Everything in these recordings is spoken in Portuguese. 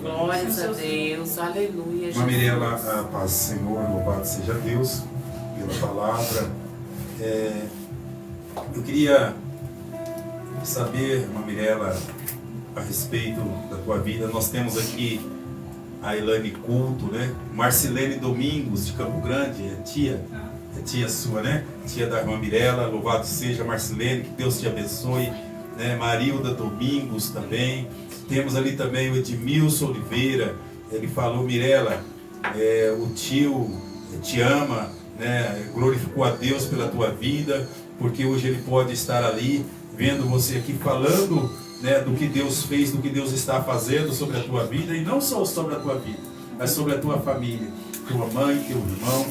Glórias a Deus, aleluia, Irmã Mirela, a paz do Senhor, louvado seja Deus pela palavra. Eu queria saber, irmã Mirela, a respeito da tua vida. Nós temos aqui a Elaine Culto, né? Marcilene Domingos, de Campo Grande, é tia sua, né? Tia da irmã Mirela, louvado seja Marcilene, que Deus te abençoe, né? Marilda Domingos também. Temos ali também o Edmilson Oliveira, ele falou: Mirela, o tio te ama, né? Glorificou a Deus pela tua vida, porque hoje ele pode estar ali, vendo você aqui falando, né, do que Deus fez, do que Deus está fazendo sobre a tua vida, e não só sobre a tua vida, mas sobre a tua família, tua mãe, teu irmão,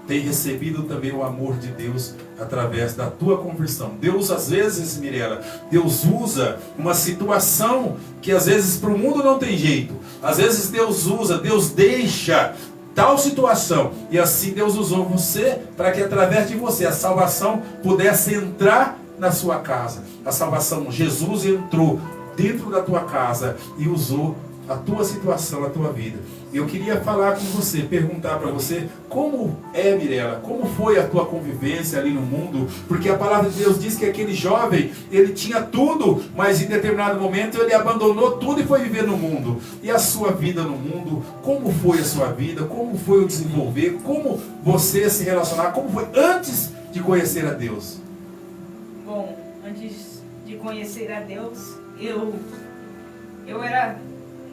tem recebido também o amor de Deus através da tua conversão. Deus, às vezes, Mirela, Deus usa uma situação que às vezes para o mundo não tem jeito. Às vezes Deus usa, Deus deixa tal situação, e assim Deus usou você para que através de você a salvação pudesse entrar na sua casa. A salvação, Jesus entrou dentro da tua casa e usou a tua situação, a tua vida. Eu queria falar com você, perguntar para você como é, Mirela, como foi a tua convivência ali no mundo, porque a palavra de Deus diz que aquele jovem, ele tinha tudo, mas em determinado momento ele abandonou tudo e foi viver no mundo. E a sua vida no mundo, como foi a sua vida, como foi o desenvolver, como você se relacionar, como foi antes de conhecer a Deus? Bom, antes de conhecer a Deus, eu era,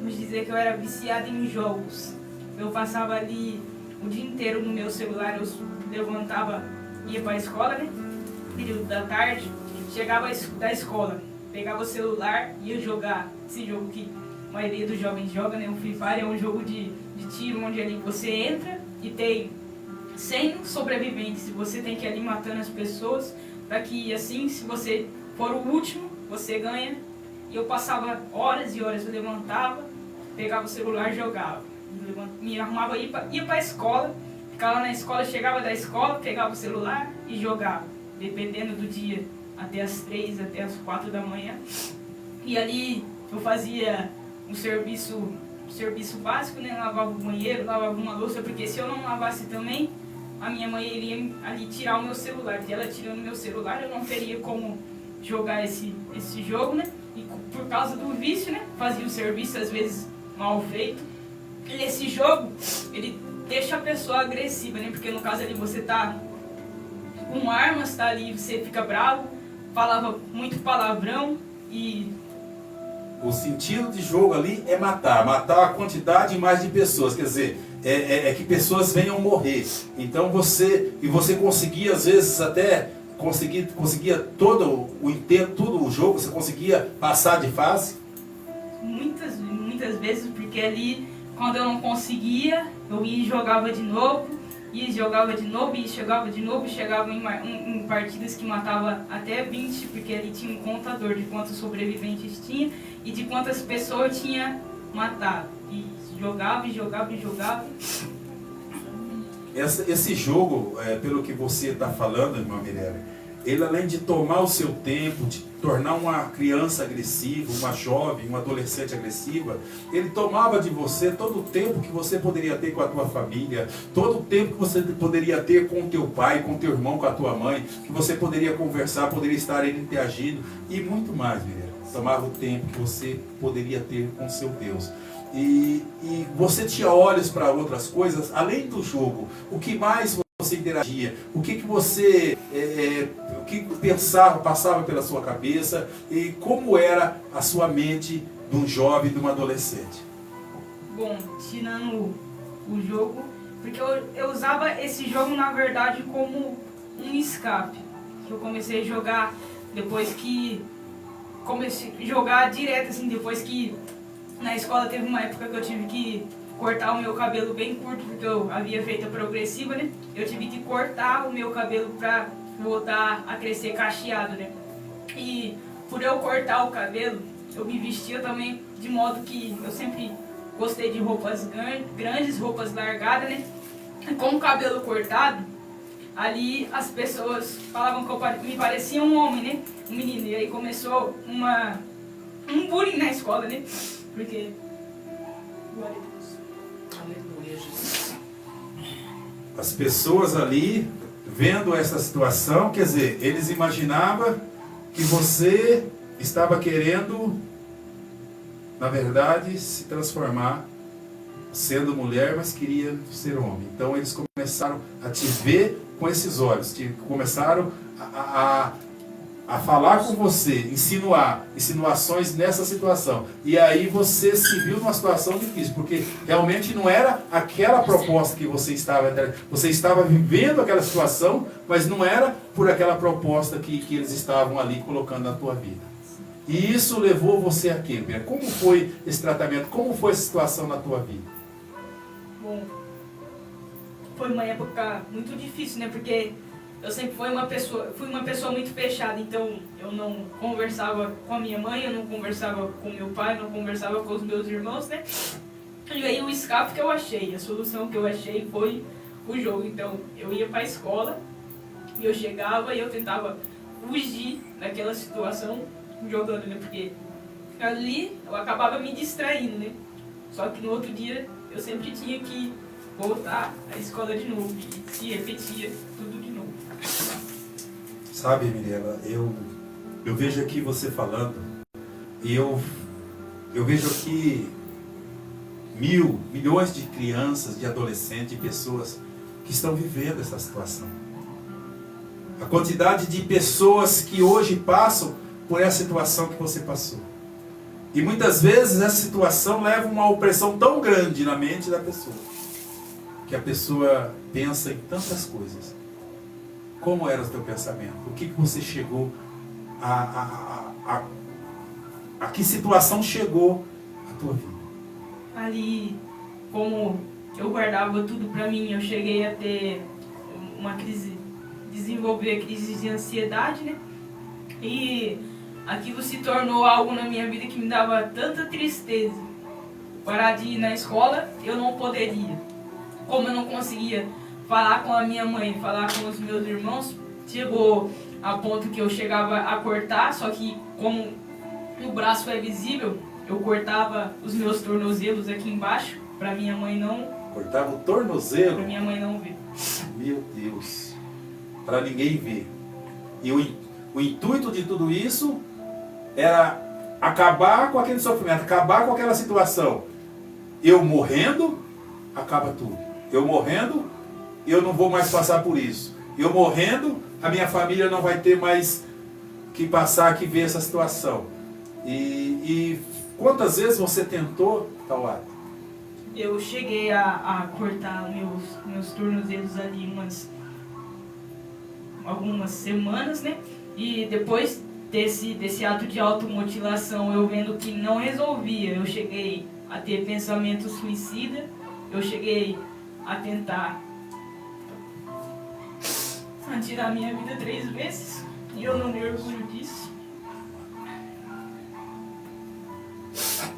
vamos dizer que eu era viciado em jogos. Eu passava ali o dia inteiro no meu celular, eu levantava, ia para a escola, né? Período da tarde, chegava da escola, pegava o celular e ia jogar esse jogo que a maioria dos jovens joga, né? O Free Fire é um jogo de tiro, onde ali você entra e tem 100 sobreviventes, e você tem que ir ali matando as pessoas, para que assim, se você for o último, você ganha. E eu passava horas e horas, eu levantava, pegava o celular e jogava. Me arrumava, ia para a escola, ficava na escola, chegava da escola, pegava o celular e jogava. Dependendo do dia, até as 3, até as 4 da manhã. E ali eu fazia um serviço básico, né? Lavava o banheiro, lavava uma louça, porque se eu não lavasse também, a minha mãe iria ali tirar o meu celular. E ela tirando o meu celular, eu não teria como jogar esse jogo, né? E por causa do vício, né? Fazia o serviço às vezes mal feito. E esse jogo, ele deixa a pessoa agressiva, né? Porque no caso ali você tá com armas, tá ali, você fica bravo, falava muito palavrão e... O sentido de jogo ali é matar a quantidade mais de pessoas, quer dizer, é que pessoas venham morrer. Então você conseguia às vezes até conseguia todo o intento, todo o jogo, você conseguia passar de fase? Muitas vezes, porque ali quando eu não conseguia, eu ia e jogava de novo, e jogava de novo, e jogava de novo, e chegava em partidas que matava até 20, porque ali tinha um contador de quantos sobreviventes tinha e de quantas pessoas tinha matado. E jogava e jogava e jogava. Esse jogo, pelo que você está falando, irmã Mirela, ele além de tomar o seu tempo, de tornar uma criança agressiva, uma jovem, uma adolescente agressiva, ele tomava de você todo o tempo que você poderia ter com a tua família, todo o tempo que você poderia ter com o teu pai, com o teu irmão, com a tua mãe, que você poderia conversar, poderia estar interagindo e muito mais, Mirela. Tomava o tempo que você poderia ter com o seu Deus. E você tinha olhos para outras coisas, além do jogo. O que mais você interagia? O que você o que pensava, passava pela sua cabeça? E como era a sua mente de um jovem, de uma adolescente? Bom, tirando o jogo, porque eu usava esse jogo na verdade como um escape. Que eu comecei a jogar depois que... Comecei a jogar direto, assim, depois que na escola teve uma época que eu tive que cortar o meu cabelo bem curto, porque eu havia feito a progressiva, né? Eu tive que cortar o meu cabelo pra voltar a crescer cacheado, né? E por eu cortar o cabelo, eu me vestia também de modo que eu sempre gostei de roupas grandes, roupas largadas, né? E com o cabelo cortado, ali as pessoas falavam que eu me parecia um homem, né? Um menino. E aí começou um bullying na escola, né? Porque as pessoas ali, vendo essa situação, quer dizer, eles imaginavam que você estava querendo, na verdade, se transformar, sendo mulher, mas queria ser homem. Então eles começaram a te ver com esses olhos, começaram a falar com você, insinuações nessa situação. E aí você se viu numa situação difícil, porque realmente não era aquela proposta que você estava vivendo aquela situação, mas não era por aquela proposta que eles estavam ali colocando na tua vida. E isso levou você a quê, Bia? Como foi esse tratamento? Como foi essa situação na tua vida? Bom, foi uma época muito difícil, né? Porque eu sempre fui uma pessoa muito fechada, então eu não conversava com a minha mãe, eu não conversava com meu pai, não conversava com os meus irmãos, né? E aí o escape que eu achei, a solução que eu achei foi o jogo. Então eu ia para a escola, e eu chegava e eu tentava fugir daquela situação jogando, né? Porque ali eu acabava me distraindo, né? Só que no outro dia eu sempre tinha que voltar à escola de novo e se repetia tudo de novo. Sabe, Mirela, eu vejo aqui você falando, e eu vejo aqui milhões de crianças, de adolescentes, de pessoas que estão vivendo essa situação. A quantidade de pessoas que hoje passam por essa situação que você passou. E muitas vezes essa situação leva uma opressão tão grande na mente da pessoa, que a pessoa pensa em tantas coisas. Como era o teu pensamento? O que você chegou a que situação chegou a tua vida? Ali, como eu guardava tudo pra mim, eu cheguei a ter uma crise, desenvolver crise de ansiedade, né? E aquilo se tornou algo na minha vida que me dava tanta tristeza. Parar de ir na escola, eu não poderia. Como eu não conseguia falar com a minha mãe, falar com os meus irmãos, chegou a ponto que eu chegava a cortar, só que como o braço é visível, eu cortava os meus tornozelos aqui embaixo, para minha mãe não... Cortava o tornozelo? Para minha mãe não ver. Meu Deus, para ninguém ver. E o intuito de tudo isso era acabar com aquele sofrimento, acabar com aquela situação. Eu morrendo, acaba tudo. Eu morrendo, eu não vou mais passar por isso. Eu morrendo, a minha família não vai ter mais que passar, que ver essa situação. E quantas vezes você tentou, Tauara? Eu cheguei a cortar meus tornozelos ali algumas semanas, né? E depois desse ato de automutilação, eu vendo que não resolvia, eu cheguei a ter pensamento suicida, eu cheguei a tentar tirar minha vida 3 vezes, e eu não me orgulho disso.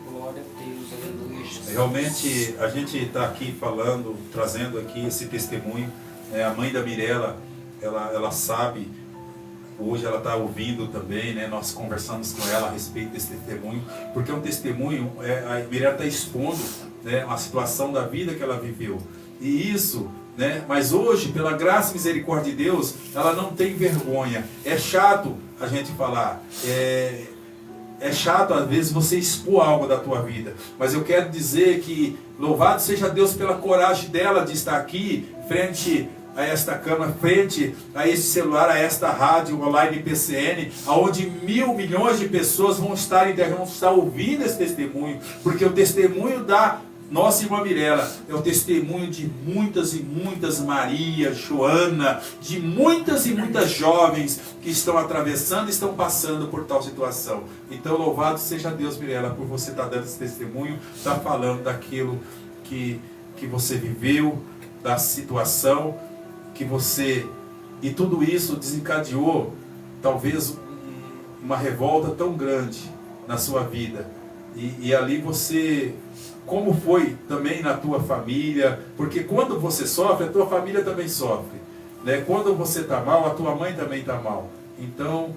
Glória a Deus, aleluia. Realmente, a gente está aqui falando, trazendo aqui esse testemunho. A mãe da Mirela, ela sabe, hoje ela está ouvindo também, né? Nós conversamos com ela a respeito desse testemunho, porque é um testemunho, a Mirela está expondo, né, a situação da vida que ela viveu. E isso, né? Mas hoje, pela graça e misericórdia de Deus, ela não tem vergonha. É chato a gente falar, é chato às vezes você expor algo da tua vida, mas eu quero dizer que louvado seja Deus pela coragem dela de estar aqui, frente a esta câmera, frente a este celular, a esta rádio online PCN, onde milhões de pessoas vão estar ouvindo esse testemunho, porque o testemunho da nossa irmã Mirela é o testemunho de muitas e muitas Maria, Joana, de muitas e muitas jovens que estão atravessando e estão passando por tal situação. Então louvado seja Deus, Mirela, por você estar dando esse testemunho, estar falando daquilo que você viveu, da situação que você... E tudo isso desencadeou talvez uma revolta tão grande na sua vida. E ali você... Como foi também na tua família? Porque quando você sofre, a tua família também sofre, né? Quando você está mal, a tua mãe também está mal. Então,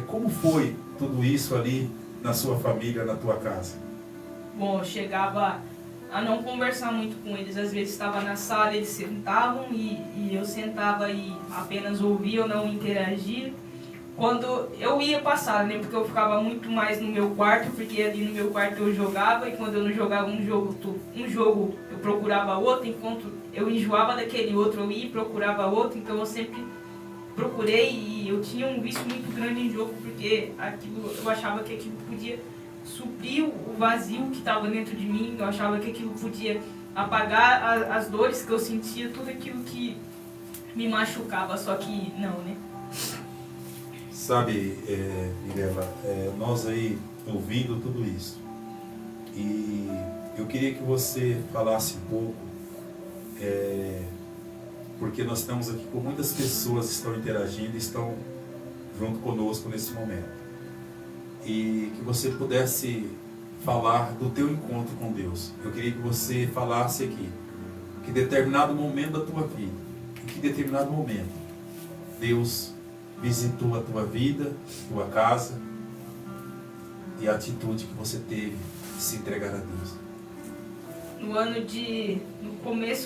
como foi tudo isso ali na sua família, na tua casa? Bom, eu chegava a não conversar muito com eles. Às vezes estava na sala, eles sentavam e eu sentava e apenas ouvia, eu não interagia. Quando eu ia passar, né, porque eu ficava muito mais no meu quarto, porque ali no meu quarto eu jogava, e quando eu não jogava um jogo eu procurava outro, enquanto eu enjoava daquele outro eu ia e procurava outro, então eu sempre procurei e eu tinha um vício muito grande em jogo, porque eu achava que aquilo podia suprir o vazio que estava dentro de mim, eu achava que aquilo podia apagar as dores que eu sentia, tudo aquilo que me machucava, só que não, né? Sabe, Mirella, nós aí ouvindo tudo isso, e eu queria que você falasse um pouco, porque nós estamos aqui com muitas pessoas que estão interagindo e estão junto conosco nesse momento, e que você pudesse falar do teu encontro com Deus. Eu queria que você falasse aqui, que determinado momento da tua vida, que determinado momento, Deus visitou a tua vida, tua casa, e a atitude que você teve de se entregar a Deus.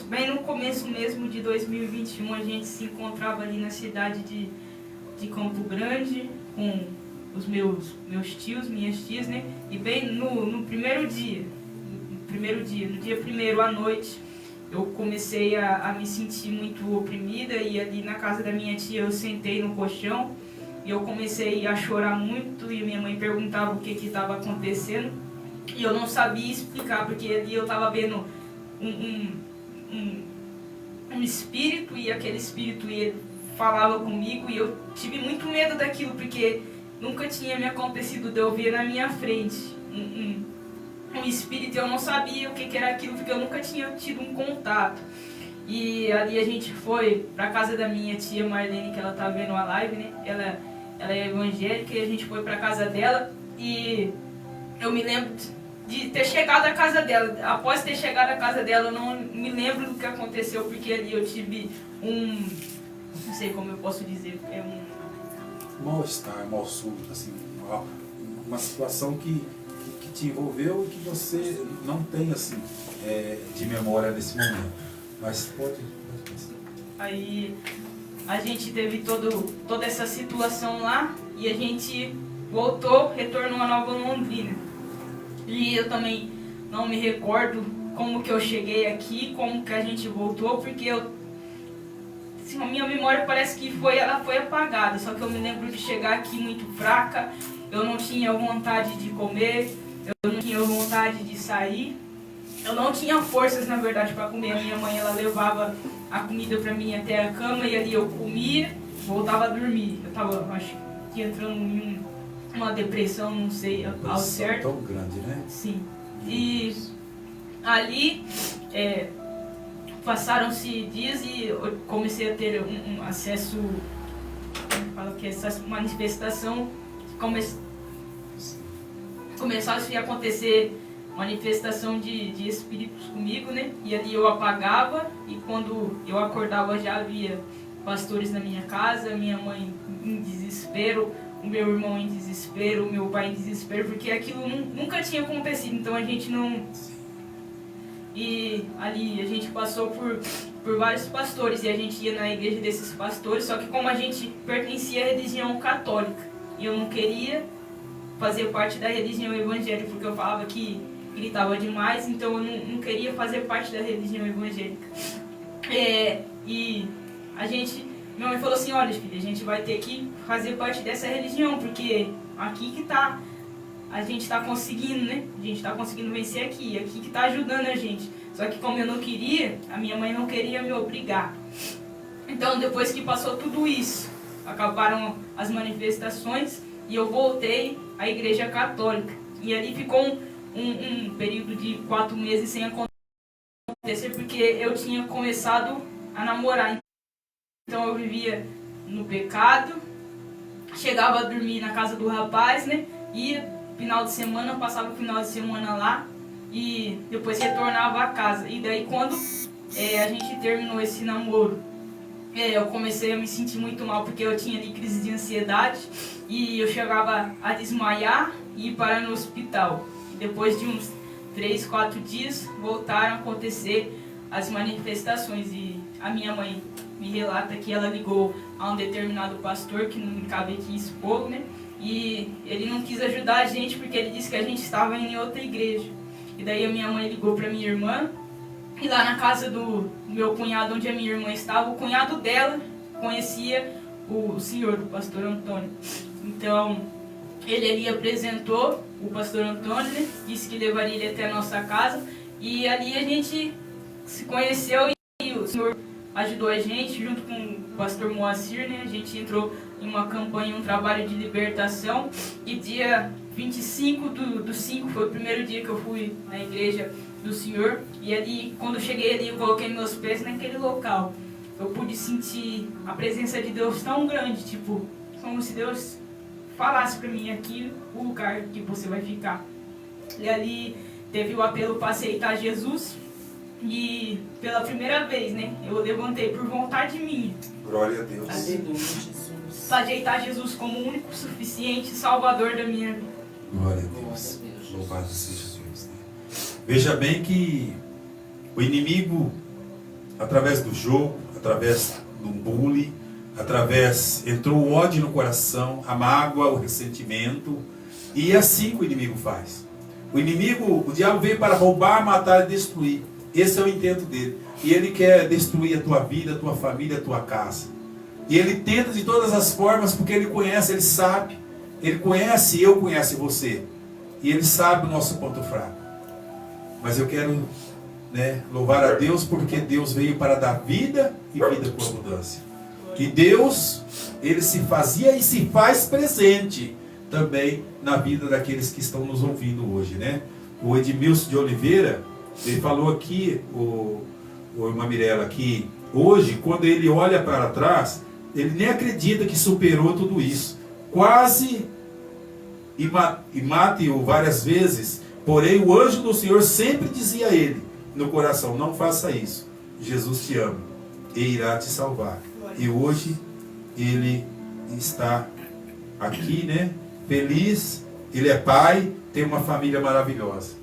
Bem no começo mesmo de 2021, a gente se encontrava ali na cidade de Campo Grande, com os meus tios, minhas tias, né? E bem no primeiro dia, no dia primeiro à noite, eu comecei a me sentir muito oprimida, e ali na casa da minha tia eu sentei no colchão e eu comecei a chorar muito, e minha mãe perguntava o que estava acontecendo e eu não sabia explicar, porque ali eu estava vendo um espírito, e aquele espírito ele falava comigo, e eu tive muito medo daquilo, porque nunca tinha me acontecido de eu ver na minha frente um espírito, eu não sabia o que era aquilo, porque eu nunca tinha tido um contato. E ali a gente foi para casa da minha tia Marlene, que ela tá vendo a live, né? Ela é evangélica, e a gente foi para casa dela, e eu me lembro de ter chegado à casa dela. Após ter chegado à casa dela, eu não me lembro do que aconteceu, porque ali eu tive não sei como eu posso dizer, Mal-estar, mal súbito, assim, uma situação que te envolveu e que você não tem, assim, de memória nesse momento. Mas pode passar. Aí a gente teve toda essa situação lá, e a gente retornou a Nova Londrina. E eu também não me recordo como que eu cheguei aqui, como que a gente voltou, porque assim, a minha memória parece que ela foi apagada, só que eu me lembro de chegar aqui muito fraca, eu não tinha vontade de comer, eu não tinha vontade de sair, eu não tinha forças, na verdade, para comer. A minha mãe, ela levava a comida para mim até a cama, e ali eu comia, voltava a dormir. Eu estava, acho que, entrando em uma depressão, não sei ao certo. Tão grande, né? Sim. E ali passaram-se dias e eu comecei a ter um acesso, falo que essa manifestação começaram a acontecer manifestação de espíritos comigo, né? E ali eu apagava, e quando eu acordava já havia pastores na minha casa, minha mãe em desespero, o meu irmão em desespero, o meu pai em desespero, porque aquilo nunca tinha acontecido, então a gente não... E ali a gente passou por vários pastores, e a gente ia na igreja desses pastores, só que como a gente pertencia à religião católica, e eu não queria fazer parte da religião evangélica, porque eu falava que gritava demais, então eu não queria fazer parte da religião evangélica. E minha mãe falou assim: olha, filha, a gente vai ter que fazer parte dessa religião, porque aqui que tá, a gente tá conseguindo, né? A gente tá conseguindo vencer aqui que tá ajudando a gente. Só que como eu não queria, a minha mãe não queria me obrigar. Então depois que passou tudo isso, acabaram as manifestações, e eu voltei à igreja católica. E ali ficou um período de 4 meses sem acontecer, porque eu tinha começado a namorar. Então eu vivia no pecado, chegava a dormir na casa do rapaz, né? Ia final de semana, passava o final de semana lá e depois retornava a casa. E daí quando a gente terminou esse namoro, eu comecei a me sentir muito mal, porque eu tinha ali crise de ansiedade e eu chegava a desmaiar e ir parar no hospital. E depois de uns 3, 4 dias voltaram a acontecer as manifestações. E a minha mãe me relata que ela ligou a um determinado pastor, que não cabe aqui expor, né? E ele não quis ajudar a gente porque ele disse que a gente estava em outra igreja. E daí a minha mãe ligou para minha irmã, e lá na casa do meu cunhado, onde a minha irmã estava, o cunhado dela conhecia o senhor, o pastor Antônio. Então, ele ali apresentou o pastor Antônio, né? Disse que levaria ele até a nossa casa, e ali a gente se conheceu e o senhor ajudou a gente, junto com o pastor Moacir, né? A gente entrou em uma campanha, um trabalho de libertação, e dia 25 do 5 foi o primeiro dia que eu fui na igreja do Senhor, e ali, quando eu cheguei ali, eu coloquei meus pés naquele local. Eu pude sentir a presença de Deus tão grande, tipo, como se Deus falasse para mim: aqui o lugar que você vai ficar. E ali teve o apelo para aceitar Jesus, e pela primeira vez, né, eu levantei por vontade minha. Glória a Deus. Aleluia, Jesus. Para aceitar Jesus como o único, suficiente Salvador da minha vida. Glória a Deus. Louvado seja Deus. Veja bem que o inimigo, através do jogo, através do bullying, entrou o ódio no coração, a mágoa, o ressentimento, e é assim que o inimigo faz. O diabo veio para roubar, matar e destruir. Esse é o intento dele. E ele quer destruir a tua vida, a tua família, a tua casa. E ele tenta de todas as formas, porque ele conhece, ele sabe. Ele conhece, eu conheço você. E ele sabe o nosso ponto fraco. Mas eu quero, louvar a Deus, porque Deus veio para dar vida e vida com abundância. E Deus, ele se fazia e se faz presente também na vida daqueles que estão nos ouvindo hoje, né? O Edmilson de Oliveira, ele falou aqui, o irmã Mirella, que hoje, quando ele olha para trás, ele nem acredita que superou tudo isso. Quase e mate-o várias vezes, porém o anjo do Senhor sempre dizia a ele no coração: não faça isso, Jesus te ama e irá te salvar. E hoje ele está aqui, feliz, ele é pai, tem uma família maravilhosa.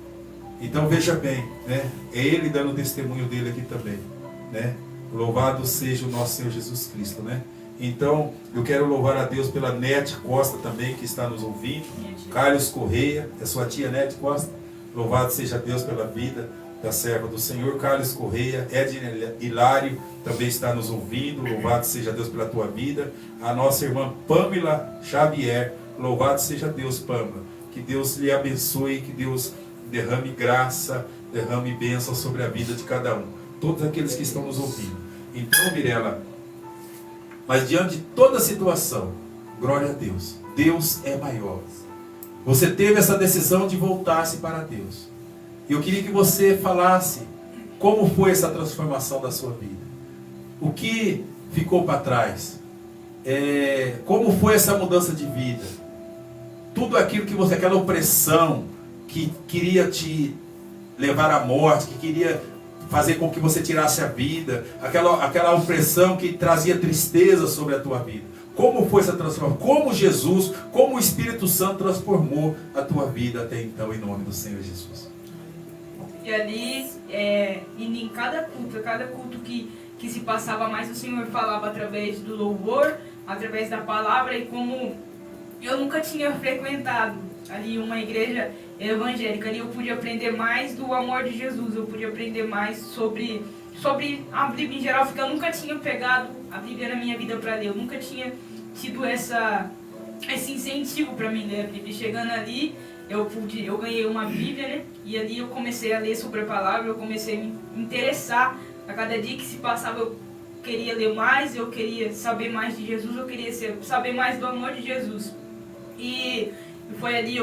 Então veja bem, é ele dando o testemunho dele aqui também, Louvado seja o nosso Senhor Jesus Cristo, Então, eu quero louvar a Deus pela Nete Costa também, que está nos ouvindo. Carlos Correia, é sua tia Nete Costa. Louvado seja Deus pela vida da serva do Senhor. Carlos Correia, Edna Hilário também está nos ouvindo. Louvado seja Deus pela tua vida. A nossa irmã Pamela Xavier. Louvado seja Deus, Pamela. Que Deus lhe abençoe, que Deus derrame graça, derrame bênção sobre a vida de cada um. Todos aqueles que estão nos ouvindo. Então, Mirella, mas diante de toda a situação, glória a Deus, Deus é maior. Você teve essa decisão de voltar-se para Deus. E eu queria que você falasse como foi essa transformação da sua vida. O que ficou para trás? Como foi essa mudança de vida? Tudo aquilo que você, aquela opressão que queria te levar à morte, que queria fazer com que você tirasse a vida, aquela opressão que trazia tristeza sobre a tua vida. Como foi essa transformação? Como Jesus, como o Espírito Santo transformou a tua vida até então, em nome do Senhor Jesus. E ali, indo em cada culto que se passava mais, o Senhor falava através do louvor, através da palavra, e como eu nunca tinha frequentado ali uma igreja evangélica, ali eu pude aprender mais do amor de Jesus, eu pude aprender mais sobre a Bíblia em geral, porque eu nunca tinha pegado a Bíblia na minha vida para ler, eu nunca tinha tido esse incentivo para mim ler a Bíblia. Chegando ali, eu ganhei uma Bíblia, e ali eu comecei a ler sobre a palavra, eu comecei a me interessar. A cada dia que se passava eu queria ler mais, eu queria saber mais de Jesus, eu queria saber mais do amor de Jesus. E foi ali,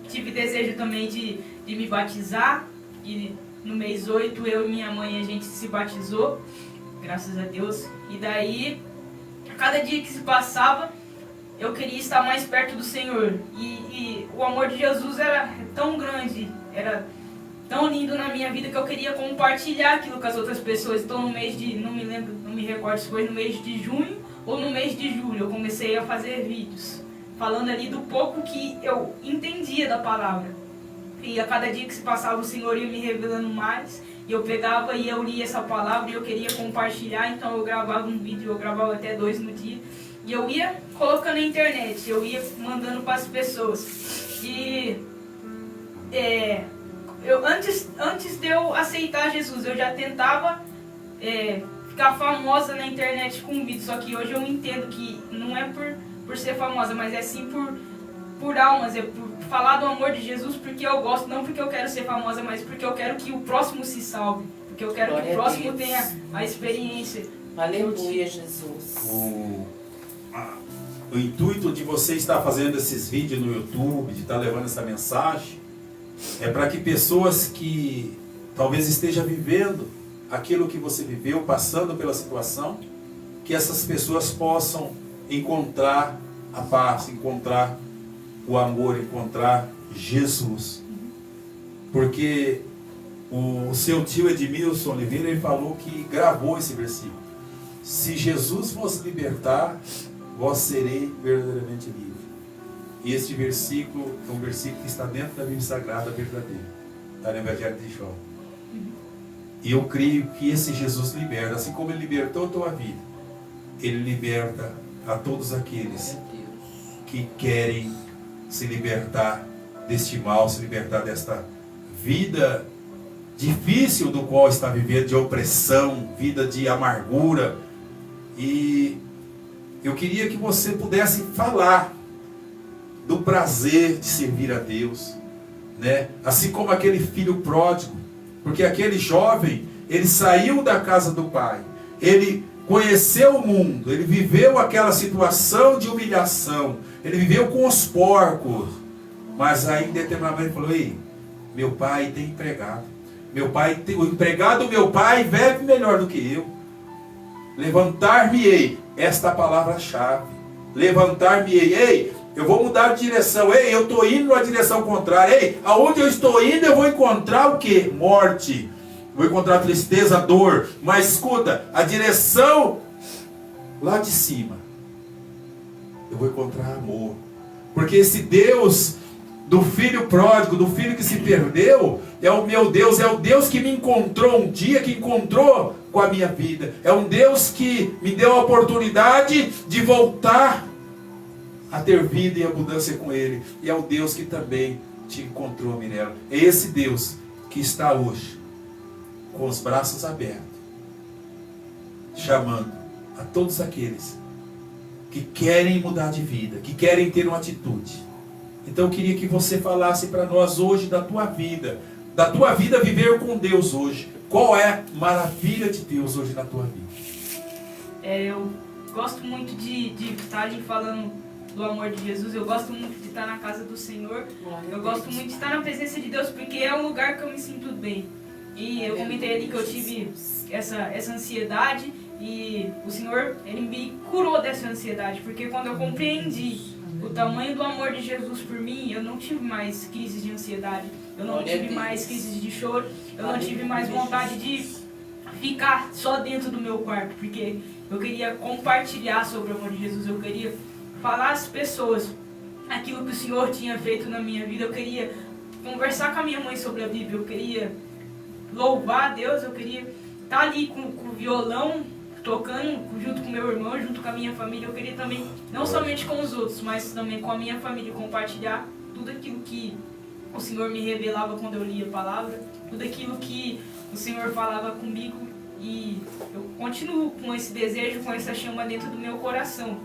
tive desejo também de me batizar, e no mês 8 eu e minha mãe a gente se batizou, graças a Deus. E daí, a cada dia que se passava, eu queria estar mais perto do Senhor. E o amor de Jesus era tão grande, era tão lindo na minha vida, que eu queria compartilhar aquilo com as outras pessoas. Então no mês de, não me recordo se foi no mês de junho ou no mês de julho, eu comecei a fazer vídeos falando ali do pouco que eu entendia da palavra. E a cada dia que se passava o Senhor ia me revelando mais. E eu pegava e eu lia essa palavra e eu queria compartilhar. Então eu gravava um vídeo, eu gravava até 2 no dia. E eu ia colocando na internet, eu ia mandando para as pessoas. E antes de eu aceitar Jesus, eu já tentava ficar famosa na internet com vídeo. Só que hoje eu entendo que não é por ser famosa, mas é sim por almas, é por falar do amor de Jesus, porque eu gosto, não porque eu quero ser famosa, mas porque eu quero que o próximo se salve, porque eu quero que o próximo tenha a experiência. Aleluia, Jesus. O intuito de você estar fazendo esses vídeos no YouTube, de estar levando essa mensagem, é para que pessoas que talvez estejam vivendo aquilo que você viveu, passando pela situação, que essas pessoas possam encontrar a paz, encontrar o amor, encontrar Jesus. Porque o seu tio Edmilson Oliveira, ele falou que gravou esse versículo: se Jesus vos libertar, vós serei verdadeiramente livre. E este versículo é um versículo que está dentro da Bíblia Sagrada verdadeira, está no Evangelho de João. E eu creio que esse Jesus liberta, assim como ele libertou a tua vida, ele liberta a todos aqueles que querem se libertar deste mal, se libertar desta vida difícil do qual está vivendo, de opressão, vida de amargura. E eu queria que você pudesse falar do prazer de servir a Deus, né? Assim como aquele filho pródigo, porque aquele jovem, ele saiu da casa do pai, ele conheceu o mundo, ele viveu aquela situação de humilhação, ele viveu com os porcos, mas aí em determinado momento ele falou: ei, meu pai tem empregado, o empregado do meu pai vive melhor do que eu. Levantar-me-ei, esta palavra-chave, levantar-me-ei, ei, eu vou mudar de direção, ei, eu estou indo na direção contrária, ei, aonde eu estou indo eu vou encontrar o que? Morte, vou encontrar tristeza, dor, mas escuta, a direção lá de cima, eu vou encontrar amor, porque esse Deus do filho pródigo, do filho que se perdeu, é o meu Deus, é o Deus que me encontrou um dia, que encontrou com a minha vida, é um Deus que me deu a oportunidade de voltar a ter vida e abundância com Ele, e é o Deus que também te encontrou, Mirella. É esse Deus que está hoje com os braços abertos, chamando a todos aqueles que querem mudar de vida, que querem ter uma atitude. Então eu queria que você falasse para nós hoje da tua vida viver com Deus hoje. Qual é a maravilha de Deus hoje na tua vida? Eu gosto muito de estar ali falando do amor de Jesus, eu gosto muito de estar na casa do Senhor, eu gosto muito de estar na presença de Deus, porque é um lugar que eu me sinto bem. E eu comentei ali que eu tive essa ansiedade, e o Senhor, Ele me curou dessa ansiedade, porque quando eu compreendi o tamanho do amor de Jesus por mim, eu não tive mais crises de ansiedade, eu não tive mais crises de choro, eu não tive mais vontade de ficar só dentro do meu quarto, porque eu queria compartilhar sobre o amor de Jesus, eu queria falar às pessoas aquilo que o Senhor tinha feito na minha vida, eu queria conversar com a minha mãe sobre a Bíblia, eu queria louvar a Deus, eu queria estar ali com o violão, tocando junto com meu irmão, junto com a minha família. Eu queria também, não somente com os outros, mas também com a minha família, compartilhar tudo aquilo que o Senhor me revelava quando eu lia a palavra, tudo aquilo que o Senhor falava comigo. E eu continuo com esse desejo, com essa chama dentro do meu coração,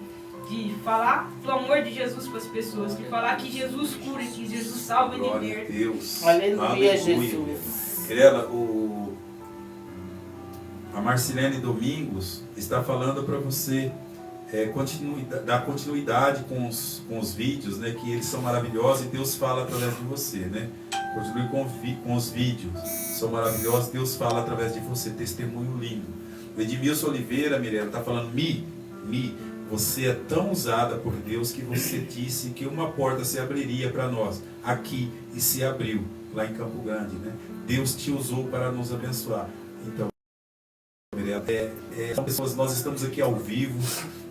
de falar do amor de Jesus para as pessoas, de falar que Jesus cura, que Jesus salva e liberta. Glória a Deus. Aleluia, Jesus. Mirella, a Marcilene Domingos está falando para você dar continuidade com os vídeos, né, que eles são maravilhosos e Deus fala através de você, né? Continue com os vídeos, são maravilhosos, Deus fala através de você, testemunho lindo. O Edmilson Oliveira, Mirella, está falando: você é tão usada por Deus que você disse que uma porta se abriria para nós aqui, e se abriu lá em Campo Grande, né? Deus te usou para nos abençoar. Então, são pessoas, nós estamos aqui ao vivo,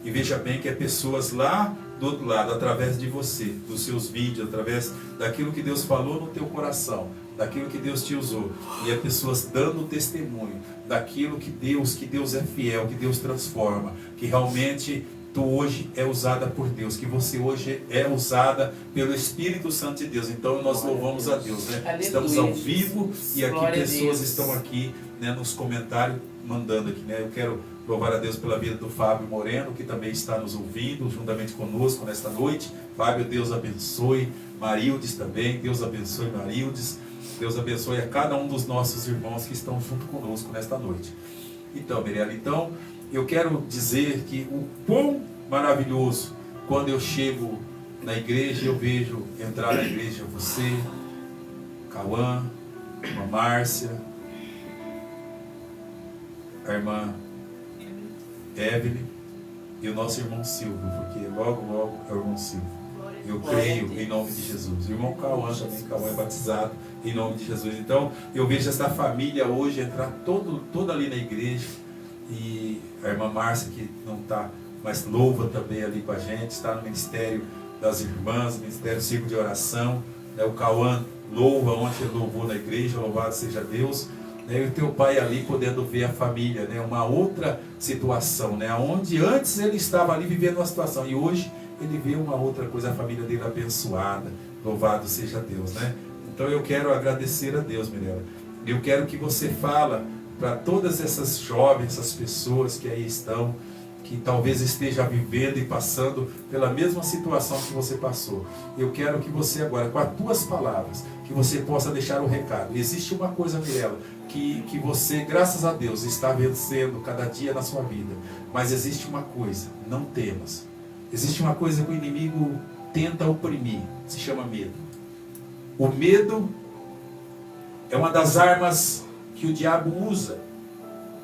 e veja bem que é pessoas lá do outro lado, através de você, dos seus vídeos, através daquilo que Deus falou no teu coração, daquilo que Deus te usou, e as pessoas dando testemunho daquilo que Deus é fiel, que Deus transforma, que realmente tu hoje é usada por Deus, que você hoje é usada pelo Espírito Santo de Deus. Então nós louvamos a Deus, né? Aleluia, Estamos ao Jesus. vivo e aqui Glória a pessoas Deus. estão aqui, né, nos comentários mandando aqui, né? Eu quero louvar a Deus pela vida do Fábio Moreno, que também está nos ouvindo juntamente conosco nesta noite. Fábio, Deus abençoe. Marildes também, Deus abençoe Marildes. Deus abençoe a cada um dos nossos irmãos que estão junto conosco nesta noite. Então, Mirella, eu quero dizer que o quão maravilhoso, quando eu chego na igreja, eu vejo entrar na igreja você, Cauã, a irmã Márcia, a irmã Evelyn e o nosso irmão Silvio, porque logo é o irmão Silvio. Eu creio em nome de Jesus. O irmão Cauã também, Cauã é batizado em nome de Jesus. Então, eu vejo essa família hoje entrar toda ali na igreja. E a irmã Márcia, que não está, mas louva também ali com a gente, está no Ministério das Irmãs, Ministério Círculo de Oração. O Cauã louva, ontem ele louvou na igreja, louvado seja Deus. E o teu pai ali podendo ver a família, uma outra situação, onde antes ele estava ali vivendo uma situação, e hoje ele vê uma outra coisa, a família dele abençoada, louvado seja Deus, Então eu quero agradecer a Deus, Mirella. Eu quero que você fala para todas essas jovens, essas pessoas que aí estão, que talvez esteja vivendo e passando pela mesma situação que você passou. Eu quero que você agora, com as tuas palavras, que você possa deixar o recado. Existe uma coisa, Mirella, que você, graças a Deus, está vencendo cada dia na sua vida. Mas existe uma coisa, não temas. Existe uma coisa que o inimigo tenta oprimir, se chama medo. O medo é uma das armas que o diabo usa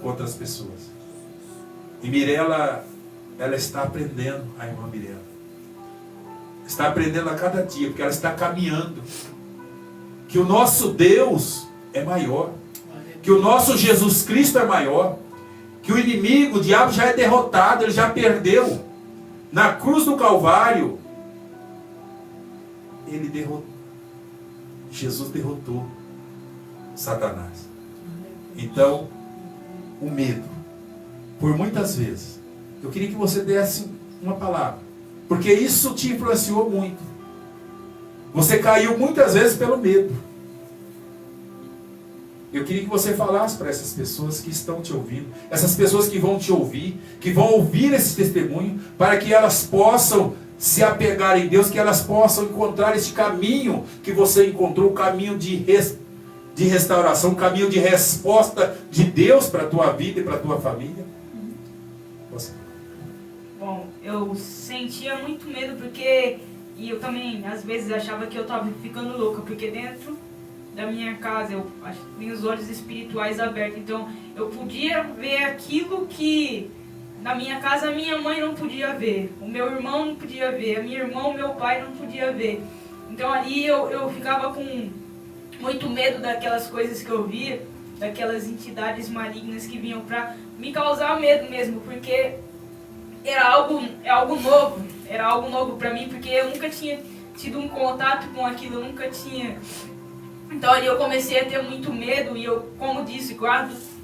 contra as pessoas. E Mirella, ela está aprendendo, a irmã Mirella. Está aprendendo a cada dia, porque ela está caminhando. Que o nosso Deus é maior. Que o nosso Jesus Cristo é maior. Que o inimigo, o diabo já é derrotado, ele já perdeu. Na cruz do Calvário, Jesus derrotou Satanás. Então, o medo, por muitas vezes, eu queria que você desse uma palavra, porque isso te influenciou muito. Você caiu muitas vezes pelo medo. Eu queria que você falasse para essas pessoas que estão te ouvindo, essas pessoas que vão te ouvir, que vão ouvir esse testemunho, para que elas possam se apegar em Deus, que elas possam encontrar esse caminho que você encontrou, o caminho de restauração, o caminho de resposta de Deus para a tua vida e para a tua família. Você. Bom, eu sentia muito medo porque, e eu também às vezes achava que eu estava ficando louca, porque dentro da minha casa eu tinha os olhos espirituais abertos, então eu podia ver aquilo que na minha casa a minha mãe não podia ver, o meu irmão não podia ver, a minha irmã, o meu pai não podia ver. Então ali eu ficava com muito medo daquelas coisas que eu via, daquelas entidades malignas que vinham para me causar medo mesmo, porque era algo novo para mim, porque eu nunca tinha tido um contato com aquilo, eu nunca tinha. Então ali eu comecei a ter muito medo e eu, como disse,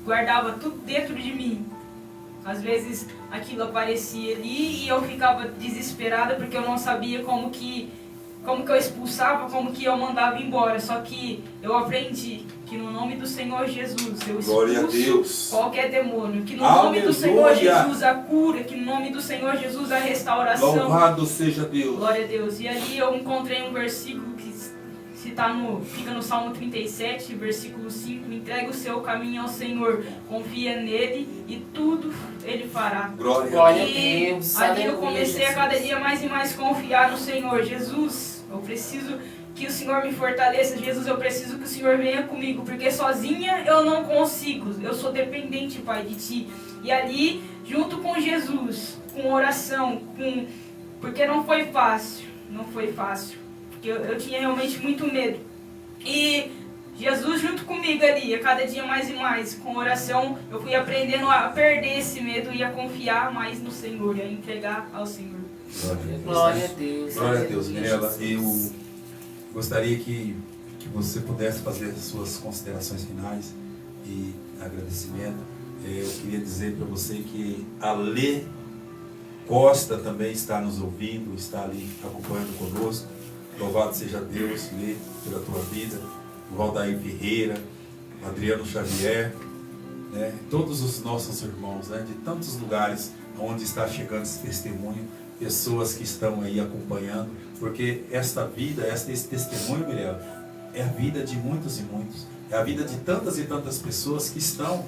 guardava tudo dentro de mim. Às vezes aquilo aparecia ali e eu ficava desesperada porque eu não sabia como que eu expulsava, como que eu mandava embora. Só que eu aprendi que no nome do Senhor Jesus eu expulso qualquer demônio. Que no nome do Senhor Jesus a cura, que no nome do Senhor Jesus a restauração. Louvado seja Deus. Glória a Deus. E ali eu encontrei um versículo que fica no Salmo 37, versículo 5. Entrega o seu caminho ao Senhor, confia nele e tudo ele fará. Glória a Deus. Ali eu comecei a cada dia mais e mais confiar no Senhor. Jesus, eu preciso que o Senhor me fortaleça. Jesus, eu preciso que o Senhor venha comigo, porque sozinha eu não consigo. Eu sou dependente, Pai, de Ti. E ali, junto com Jesus, com oração, porque não foi fácil. Não foi fácil. Porque eu tinha realmente muito medo. E Jesus junto comigo ali, a cada dia mais e mais, com oração, eu fui aprendendo a perder esse medo e a confiar mais no Senhor, e a entregar ao Senhor. Glória a Deus. Glória a Deus, Mirela. Jesus. Eu gostaria que você pudesse fazer as suas considerações finais e agradecimento. Eu queria dizer para você que a Lê Costa também está nos ouvindo, está ali acompanhando conosco. Louvado seja Deus, Lê, pela tua vida. O Valdair Ferreira, Adriano Xavier, né? Todos os nossos irmãos, né? De tantos lugares onde está chegando esse testemunho, pessoas que estão aí acompanhando, porque esta vida, esse testemunho, Mirela, é a vida de muitos e muitos, é a vida de tantas e tantas pessoas que estão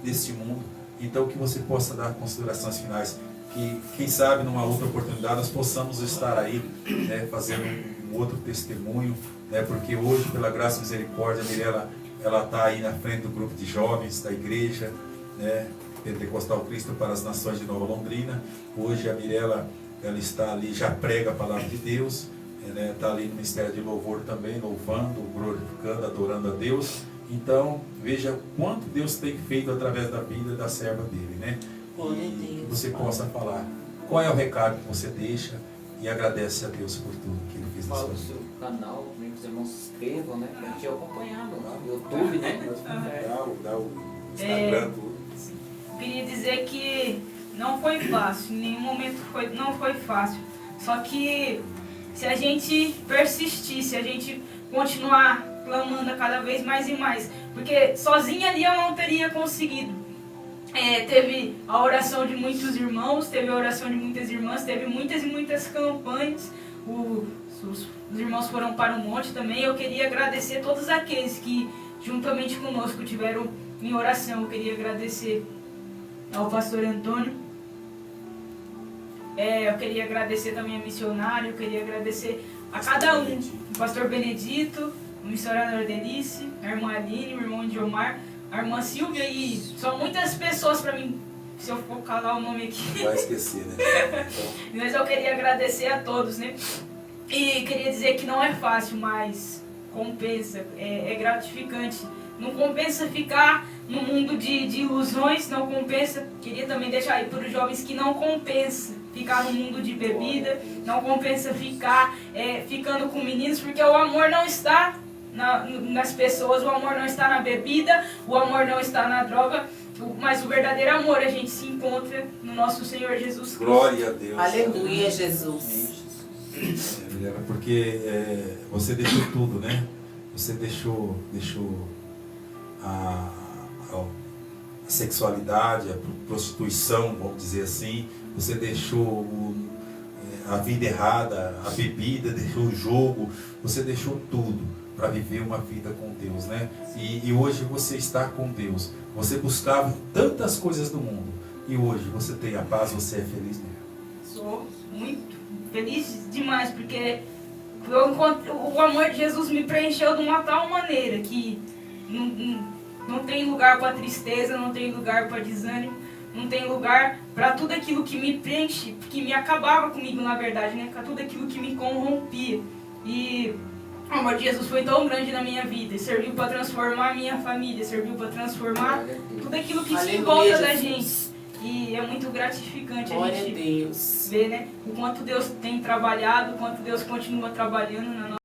neste mundo. Então que você possa dar considerações finais, que quem sabe numa outra oportunidade nós possamos estar aí, né, fazendo um outro testemunho, né, porque hoje, pela graça e misericórdia, a Mirela, ela está aí na frente do grupo de jovens da igreja, né, Pentecostal Cristo para as Nações de Nova Londrina. Hoje a Mirela, ela está ali, já prega a palavra de Deus, né, está ali no Ministério de Louvor também, louvando, glorificando, adorando a Deus. Então, veja quanto Deus tem feito através da vida da serva dele, né? Glória a E Deus. que você possa falar qual é o recado que você deixa e agradece a Deus por tudo que ele fez na Fala sua do vida. seu canal, também que os irmãos se inscrevam, né? Pra gente ir acompanhando lá no YouTube, né? Dá o Instagram, tudo. Eu queria dizer que não foi fácil, em nenhum momento não foi fácil. Só que se a gente persistir, se a gente continuar clamando cada vez mais e mais, porque sozinha ali eu não teria conseguido. Teve a oração de muitos irmãos, teve a oração de muitas irmãs, teve muitas e muitas campanhas. Os irmãos foram para o monte também. Eu queria agradecer todos aqueles que juntamente conosco tiveram em oração. Eu queria agradecer ao pastor Antônio. Eu queria agradecer também a missionária. Eu queria agradecer a cada um. O pastor Benedito, o missionário Delice, a irmã Aline, o irmão Diomar, a irmã Silvia, e são muitas pessoas para mim, se eu for calar o nome aqui. Vai esquecer, né? Mas eu queria agradecer a todos, né? E queria dizer que não é fácil, mas compensa, é gratificante. Não compensa ficar no mundo de ilusões, não compensa. Queria também deixar aí para os jovens que não compensa ficar no mundo de bebida, não compensa ficar ficando com meninos, porque o amor não está nas pessoas, o amor não está na bebida, o amor não está na droga, mas o verdadeiro amor a gente se encontra no nosso Senhor Jesus Cristo. Glória a Deus. Aleluia, Jesus. Porque você deixou tudo, né? Você deixou a sexualidade, a prostituição, vamos dizer assim. Você deixou a vida errada, a bebida, deixou o jogo. Você deixou tudo para viver uma vida com Deus, né? E hoje você está com Deus. Você buscava tantas coisas do mundo e hoje você tem a paz, você é feliz nela. Sou muito feliz demais, porque o amor de Jesus me preencheu de uma tal maneira que não tem lugar para tristeza, não tem lugar para desânimo, não tem lugar para tudo aquilo que me preenche, que me acabava comigo, na verdade, né? Para tudo aquilo que me corrompia. E o amor de Jesus foi tão grande na minha vida, e serviu para transformar a minha família, serviu para transformar tudo aquilo que se encontra da gente. E é muito gratificante Glória a a gente Deus. ver, né, o quanto Deus tem trabalhado, o quanto Deus continua trabalhando na nossa